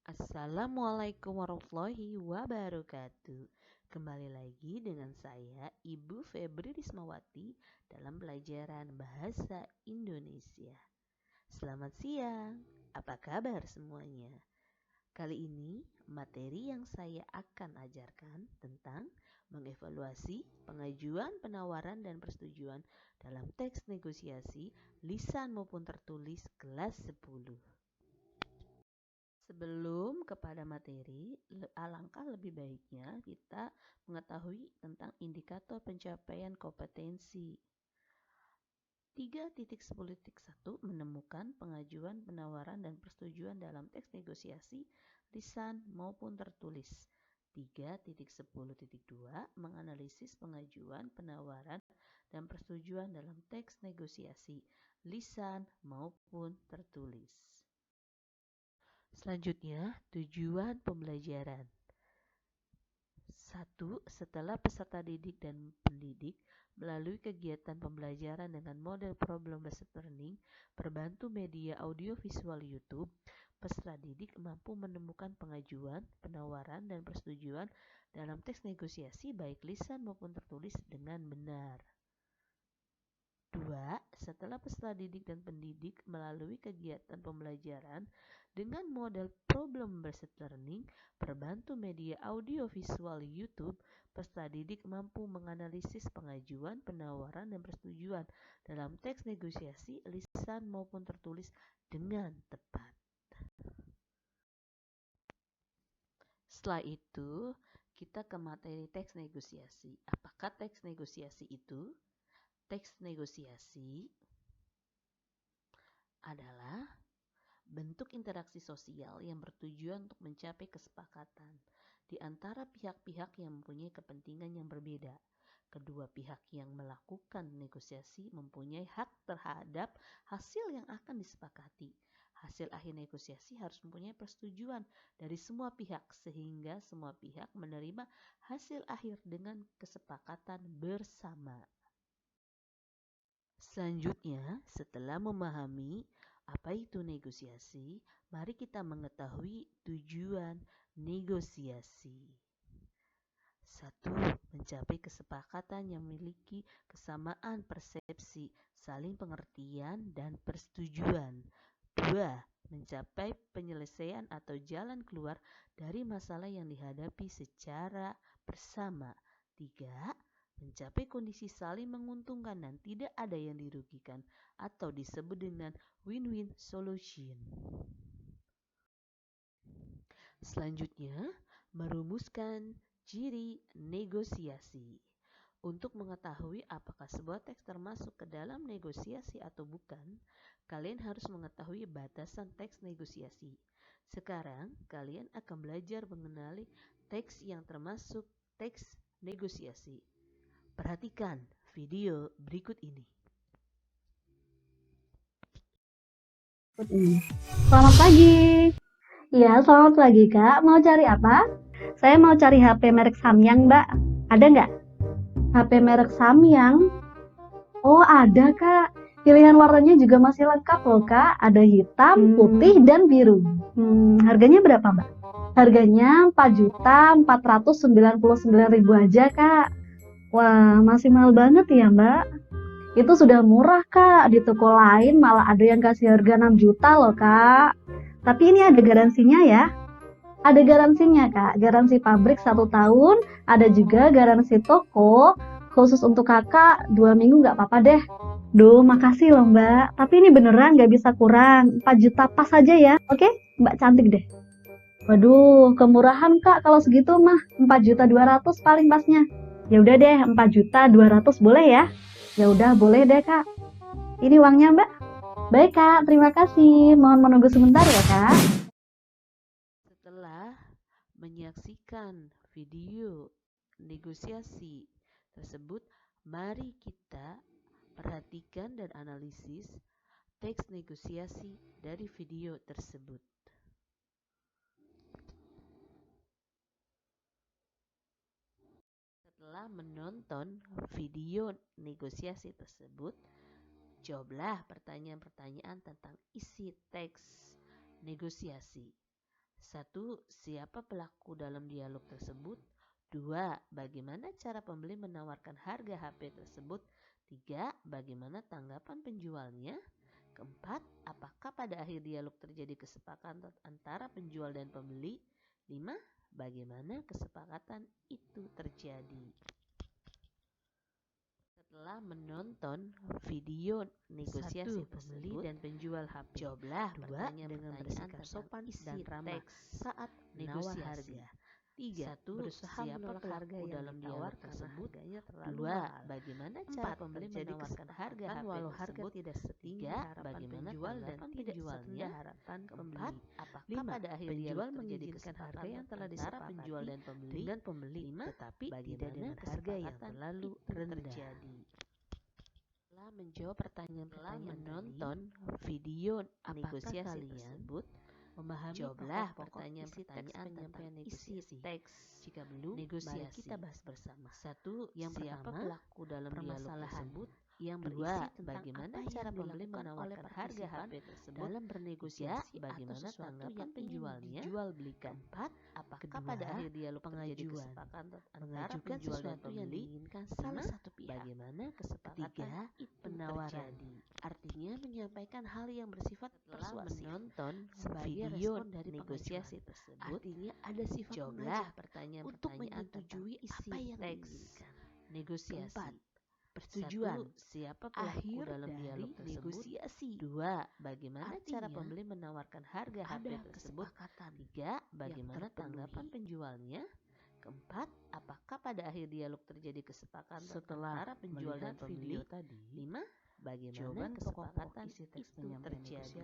Assalamualaikum warahmatullahi wabarakatuh. Kembali lagi dengan saya Ibu Febri Rismawati dalam pelajaran Bahasa Indonesia. Selamat siang, apa kabar semuanya? Kali ini materi yang saya akan ajarkan tentang mengevaluasi pengajuan, penawaran, dan persetujuan dalam teks negosiasi lisan maupun tertulis kelas 10. Sebelum kepada materi, alangkah lebih baiknya kita mengetahui tentang indikator pencapaian kompetensi. 3.10.1 menemukan pengajuan, penawaran, dan persetujuan dalam teks negosiasi lisan maupun tertulis. 3.10.2 menganalisis pengajuan, penawaran, dan persetujuan dalam teks negosiasi lisan maupun tertulis. Selanjutnya, tujuan pembelajaran. 1. Setelah peserta didik dan pendidik melalui kegiatan pembelajaran dengan model problem-based learning berbantu media audiovisual YouTube, peserta didik mampu menemukan pengajuan, penawaran, dan persetujuan dalam teks negosiasi baik lisan maupun tertulis dengan benar. 2. Setelah peserta didik dan pendidik melalui kegiatan pembelajaran dengan model problem-based learning berbantu media audiovisual YouTube, peserta didik mampu menganalisis pengajuan, penawaran, dan persetujuan dalam teks negosiasi lisan maupun tertulis dengan tepat. Setelah itu, kita ke materi teks negosiasi. Apakah teks negosiasi itu? Teks negosiasi adalah bentuk interaksi sosial yang bertujuan untuk mencapai kesepakatan di antara pihak-pihak yang mempunyai kepentingan yang berbeda. Kedua pihak yang melakukan negosiasi mempunyai hak terhadap hasil yang akan disepakati. Hasil akhir negosiasi harus mempunyai persetujuan dari semua pihak sehingga semua pihak menerima hasil akhir dengan kesepakatan bersama. Selanjutnya, setelah memahami apa itu negosiasi, mari kita mengetahui tujuan negosiasi. 1. Mencapai kesepakatan yang memiliki kesamaan persepsi, saling pengertian, dan persetujuan. 2. Mencapai penyelesaian atau jalan keluar dari masalah yang dihadapi secara bersama. 3. Mencapai kondisi saling menguntungkan dan tidak ada yang dirugikan atau disebut dengan win-win solution. Selanjutnya, merumuskan ciri negosiasi. Untuk mengetahui apakah sebuah teks termasuk ke dalam negosiasi atau bukan, kalian harus mengetahui batasan teks negosiasi. Sekarang, kalian akan belajar mengenali teks yang termasuk teks negosiasi. Perhatikan video berikut ini. Selamat pagi. Ya, selamat pagi Kak. Mau cari apa? Saya mau cari HP merek Samyang, Mbak. Ada nggak? HP merek Samyang? Oh, ada Kak. Pilihan warnanya juga masih lengkap loh Kak. Ada hitam, putih, dan biru. Harganya berapa Mbak? Harganya Rp4.499.000 aja Kak. Wah, masih mahal banget ya Mbak. Itu sudah murah Kak. Di toko lain malah ada yang kasih harga 6 juta loh Kak. Tapi ini ada garansinya ya. Ada garansinya Kak. Garansi pabrik 1 tahun. Ada juga garansi toko. Khusus untuk kakak 2 minggu nggak apa-apa deh. Duh, makasih loh Mbak. Tapi ini beneran nggak bisa kurang. 4 juta pas aja ya. Oke, Mbak cantik deh. Waduh, kemurahan Kak kalau segitu mah. 4.200.000 paling pasnya. Ya udah deh, 4.200.000 boleh ya? Ya udah, boleh deh Kak. Ini uangnya Mbak. Baik Kak, terima kasih. Mohon menunggu sebentar ya Kak. Setelah menyaksikan video negosiasi tersebut, mari kita perhatikan dan analisis teks negosiasi dari video tersebut. Setelah menonton video negosiasi tersebut, jawablah pertanyaan-pertanyaan tentang isi teks negosiasi. 1. Siapa pelaku dalam dialog tersebut? 2. Bagaimana cara pembeli menawarkan harga HP tersebut? 3. Bagaimana tanggapan penjualnya? Keempat, apakah pada akhir dialog terjadi kesepakatan antara penjual dan pembeli? 5. Bagaimana kesepakatan itu terjadi? Setelah menonton video negosiasi pembeli dan penjual HP, jawablah pertanyaan-pertanyaan dengan sopan dan ramah saat negosiasi. 3. Berusaha menolak harga yang dalam dialog tersebut. 2. Bagaimana cara pembeli menawarkan harga HP walau harga tidak setinggi harapan penjual dan tidak serendah harapan pembeli. 4. Apakah pada akhir penjual mengizinkan harga yang telah disepakati penjual dan pembeli dengan pembeli, tetapi tidak dengan harga yang terlalu rendah. Setelah menjawab pertanyaan-pertanyaan menonton video negosiasi tersebut, memahami pertanyaan-pertanyaan tentang isi teks. Jika belum, mari kita bahas bersama. 1. Yang siapa pelaku dalam dialog tersebut? Yang berisi tentang bagaimana cara pembeli menawarkan harga HP tersebut dalam bernegosiasi, bagaimana tanggapan penjualnya, dijual belikan. 4. Apakah pada akhir dialog terjadi kesepakatan antara penjual dan pembeli diinginkan salah satu pihak? Bagaimana kesepakatan itu terjadi? Artinya menyampaikan hal yang bersifat persuasif. Menonton video dari negosiasi tersebut, artinya ada sifat mengajak untuk menyetujui apa yang diinginkan. Negosiasi. 4. Persetujuan. 1. Siapa pelaku dalam dialog tersebut? Negosiasi. 2. Bagaimana cara pembeli menawarkan harga HP tersebut? 3. Bagaimana tanggapan penjualnya? 4. Apakah pada akhir dialog terjadi kesepakatan antara penjual dan pembeli? 5. Bagaimana kesepakatan isi teks itu terjadi?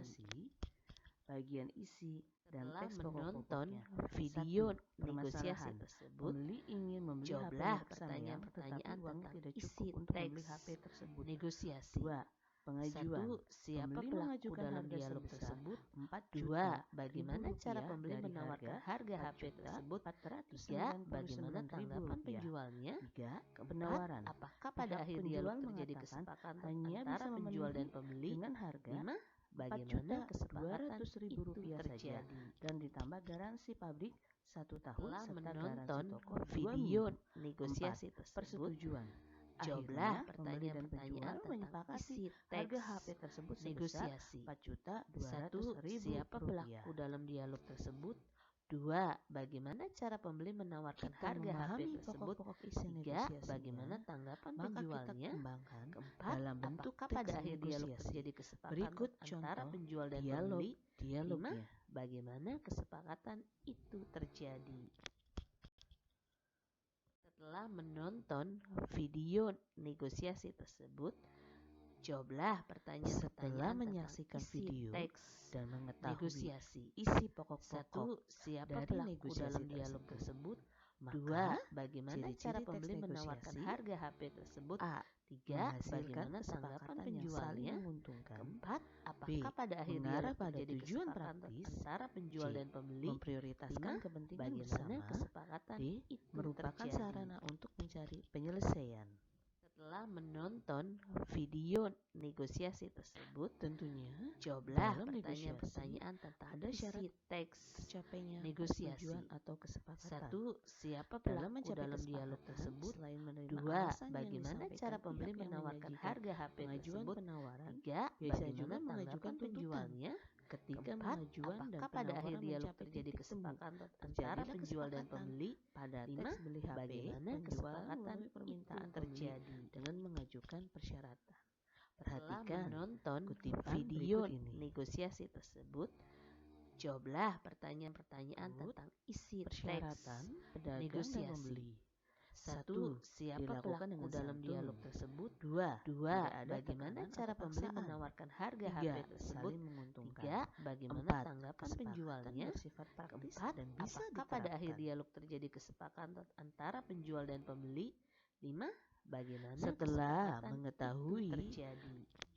Bagian isi dan teks menonton video negosiasi tersebut, pembeli ingin membeli jawablah pertanyaan-pertanyaan tentang isi teks HP tersebut. Negosiasi. 2. Pengajuan. 1. Siapa pelaku dalam dialog tersebut? 2. Bagaimana cara pembeli menawarkan harga HP tersebut? 3. Bagaimana tanggapan penjualnya? 4. Penawaran. Apakah pada akhir dialog terjadi kesepakatan antara penjual dan pembeli dengan harga 5. Bagaimana kesepakatan itu terjadi dan ditambah garansi pabrik 1 tahun serta menonton video negosiasi tersebut. Persetujuan. Jawablah pertanyaan-pertanyaan tentang isi teks harga HP tersebut negosiasi. 4.200.000. Siapa pelaku dalam dialog tersebut? 2. Bagaimana cara pembeli menawarkan harga HP tersebut? 3. Bagaimana tanggapan penjualnya? 4. Dalam bentuk apakah pada akhir dialog terjadi kesepakatan berikut antara penjual dan pembeli? 5. Bagaimana kesepakatan itu terjadi? Setelah menonton video negosiasi tersebut, jawablah pertanyaan-pertanyaan menyaksikan video teks dan mengetahui negosiasi isi pokok-pokok. 1. Siapa pelaku dalam dialog tersebut? 2. Bagaimana cara pembeli menawarkan harga HP tersebut? 3. Bagaimana tanggapan penjualnya? 4. Apakah pada akhir dialog terjadi kesepakatan antara penjual dan pembeli? Memprioritaskan kepentingan bersama. Kesepakatan itu merupakan sarana untuk mencari penyelesaian. Setelah menonton video negosiasi tersebut, tentunya jawablah pertanyaan-pertanyaan tentang ada syarat teks tercapainya negosiasi atau kesepakatan. 1. Siapa pelaku dalam dialog tersebut? 2. Bagaimana cara pembeli menawarkan harga HP tersebut? 3. Bagaimana tanggapan penjualnya? Ketiga, mengajuan dan pada akhir dialog terjadi kesepakatan antara penjual dan pembeli. Pada teks beli HP, bagaimana kesepakatan permintaan terjadi dengan mengajukan persyaratan. Perhatikan menonton video negosiasi tersebut, jawablah pertanyaan-pertanyaan tentang isi persyaratan negosiasi. 1. Siapa pelaku dalam dialog tersebut? 2. Bagaimana cara pembeli menawarkan harga HP tersebut? 3. Bagaimana tanggapan penjualnya? 4. Apakah pada akhir dialog terjadi kesepakatan antara penjual dan pembeli? 5. Bagaimana setelah mengetahui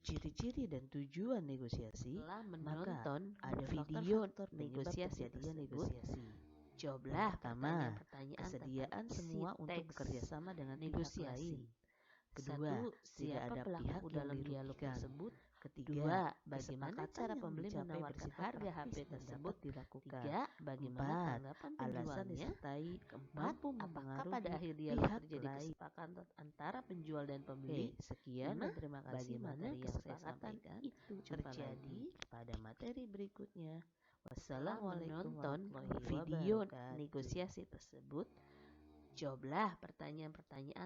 ciri-ciri dan tujuan negosiasi, maka ada video negosiasi tersebut. Jawablah pertanyaan kesediaan semua untuk bekerja sama dengan negosiasi. Kedua, tidak ada pihak dalam dialog tersebut. Ketiga, bagaimana cara pembeli menawarkan harga HP tersebut dilakukan? Tiga, bagaimana tanggapan penjualnya? Keempat, apakah pada akhirnya terjadi kesepakatan antara penjual dan pembeli? Sekian dan terima kasih materi yang saya sampaikan itu terjadi pada materi berikutnya. Wassalamualaikum warahmatullahi wabarakatuh. Video negosiasi tersebut, jawablah pertanyaan-pertanyaan